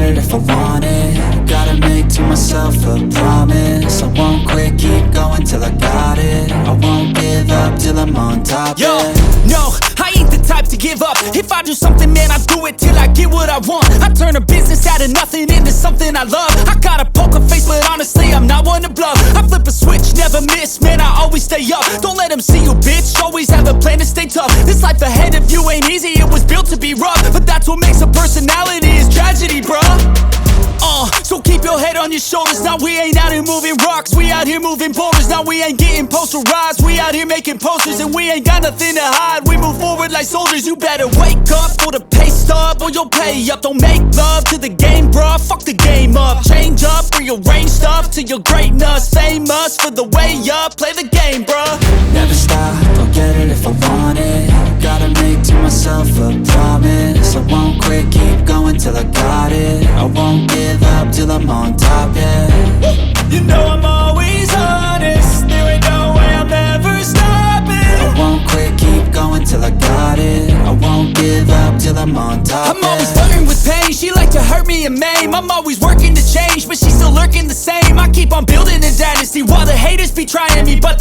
it if I want it. Gotta make to myself a promise. I won't quit, keep going till I got it. I won't give up till I'm on top. Yo, no, I ain't the type to give up. If I do something, man, I do it till I get what I want. I turn a business out of nothing into something I love. I got a poker face, but honestly, I'm not one to bluff. I flip a switch, never miss, man, I always stay up. Don't let them see you, bitch, always have a plan to stay tough. This life ahead of you ain't easy, it was built to be rough. But that's what makes a personality, is tragedy, bruh. So keep your head on your shoulders. Now we ain't out here moving rocks, we out here moving boulders. Now we ain't getting posterized, we out here making posters. And we ain't got nothing to hide, we move forward like soldiers. You better wake up for the pay stub, or you'll pay up. Don't make love to the game, bruh, fuck the game up. Change up, rearrange stuff to your greatness. Famous for the way up, play the game, bruh. Never stop, I'll get it if I want it. Gotta make to myself a promise. I won't quit, keep going till I got it. I won't give up till I'm on top, yeah. You know I'm always honest, there ain't no way I'm ever stopping. I won't quit, keep going till I got it. I won't give up till I'm on top, I'm always flirting with pain, she like to hurt me and maim. I'm always working to change, but she's still lurking the same. I keep on building a dynasty while the haters be trying me, but